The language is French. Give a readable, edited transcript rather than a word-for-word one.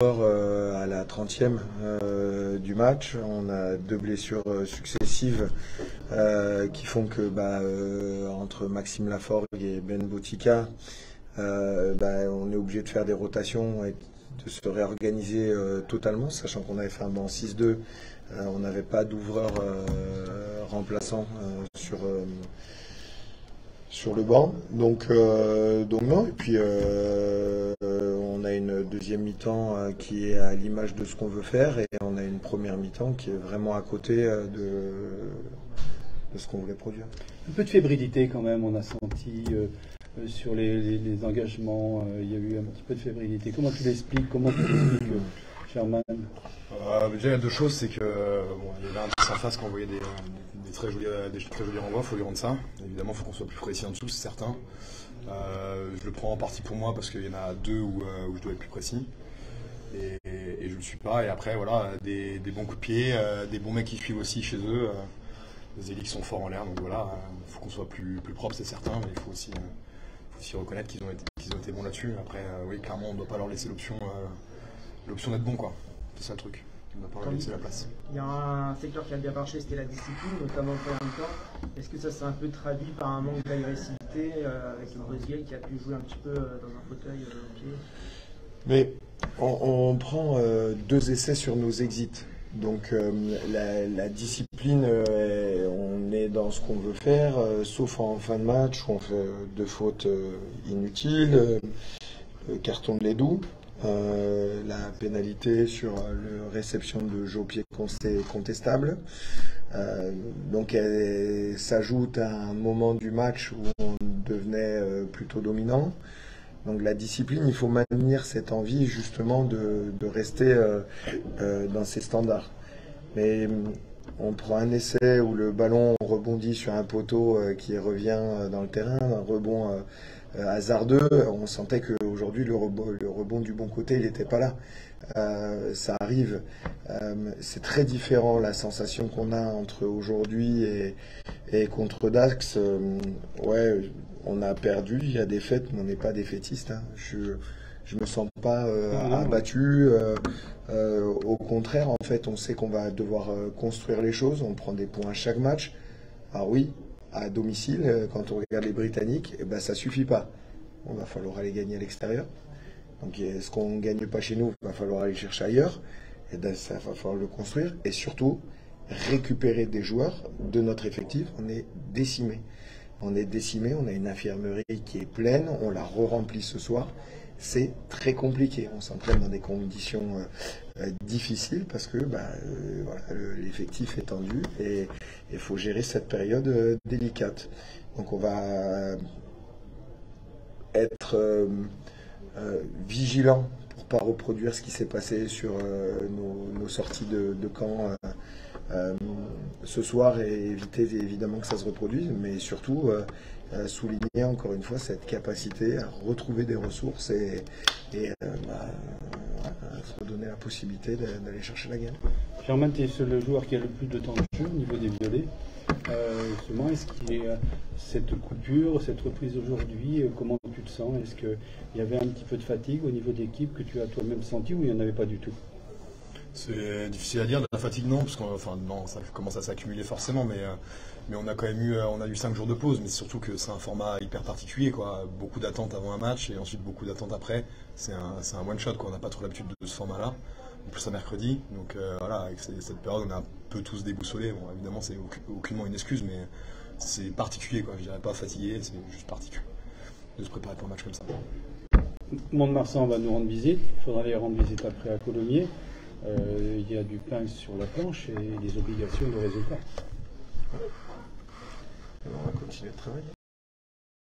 À la 30e du match, on a deux blessures successives qui font que entre Maxime Laforgue et Ben Botica, on est obligé de faire des rotations et de se réorganiser totalement, sachant qu'on avait fait un banc 6-2, on n'avait pas d'ouvreur remplaçant sur le banc, donc non. Et puis on a une deuxième mi-temps qui est à l'image de ce qu'on veut faire, et on a une première mi-temps qui est vraiment à côté de ce qu'on voulait produire. Un peu de fébrilité quand même, on a senti sur les engagements, il y a eu un petit peu de fébrilité. Comment tu l'expliques, Sherman? Déjà, il y a deux choses, c'est que il y avait un petit en face qui envoyait des très jolis renvois, il faut lui rendre ça. Évidemment, il faut qu'on soit plus précis en dessous, c'est certain. Je le prends en partie pour moi parce qu'il y en a deux où je dois être plus précis. Et je ne le suis pas. Et après, voilà, des bons coups de pied, des bons mecs qui suivent aussi chez eux. Les élites sont forts en l'air, donc voilà, il faut qu'on soit plus propre, c'est certain, mais il faut aussi reconnaître qu'ils ont été bons là-dessus. Après, oui, clairement, on ne doit pas leur laisser l'option d'être bon, quoi. C'est ça le truc. On ne doit pas leur laisser la place. Il y a un secteur qui a bien marché, c'était la discipline, notamment en première mi-temps. Est-ce que ça s'est un peu traduit par un manque d'agressivité avec le Brésil qui a pu jouer un petit peu dans un fauteuil au pied? Mais on prend deux essais sur nos exits. Donc la discipline, on est dans ce qu'on veut faire, sauf en fin de match où on fait deux fautes inutiles, carton de Ledou, la pénalité sur la réception de jeu au pied contestable. Donc elle s'ajoute à un moment du match où on devenait plutôt dominant. Donc la discipline, il faut maintenir cette envie justement de rester dans ces standards. Mais on prend un essai où le ballon rebondit sur un poteau qui revient dans le terrain, un rebond hasardeux. On sentait qu'aujourd'hui le rebond du bon côté, il n'était pas là. Ça arrive. C'est très différent la sensation qu'on a entre aujourd'hui et contre Dax. On a perdu, il y a des défaites, mais on n'est pas défaitiste. Hein. Je me sens pas abattu. Au contraire, en fait, on sait qu'on va devoir construire les choses. On prend des points à chaque match. Alors oui, à domicile, quand on regarde les Britanniques, ça suffit pas. On va falloir aller gagner à l'extérieur. Donc ce qu'on ne gagne pas chez nous, il va falloir aller chercher ailleurs. Et ça va falloir le construire. Et surtout, récupérer des joueurs de notre effectif. On est décimé. On a une infirmerie qui est pleine, on la re-remplit ce soir. C'est très compliqué. On s'entraîne dans des conditions difficiles parce que l'effectif est tendu et il faut gérer cette période délicate. Donc on va être vigilant pour ne pas reproduire ce qui s'est passé sur nos sorties de camp ce soir et éviter évidemment que ça se reproduise, mais surtout souligner encore une fois cette capacité à retrouver des ressources et se redonner la possibilité d'aller chercher la gagne. Sherman, tu es le joueur qui a le plus de temps de jeu au niveau des violets. Justement, est-ce qu'il y a cette coupure, cette reprise aujourd'hui, comment tu te sens? Est-ce qu'il y avait un petit peu de fatigue au niveau d'équipe que tu as toi-même senti ou il n'y en avait pas du tout? C'est difficile à dire, de la fatigue non, parce ça commence à s'accumuler forcément, mais on a quand même eu 5 jours de pause, mais surtout que c'est un format hyper particulier, quoi. Beaucoup d'attentes avant un match et ensuite beaucoup d'attentes après. C'est un one shot, quoi. On n'a pas trop l'habitude de ce format-là. En plus à mercredi, donc voilà, avec cette période on est un peu tous déboussolés. Bon, évidemment c'est aucunement une excuse, mais c'est particulier, quoi. Je dirais pas fatigué, c'est juste particulier de se préparer pour un match comme ça. Mont-de-Marsan va nous rendre visite, il faudra aller rendre visite après à Colomiers. Il y a du pain sur la planche et des obligations de résultat. On va continuer de travailler.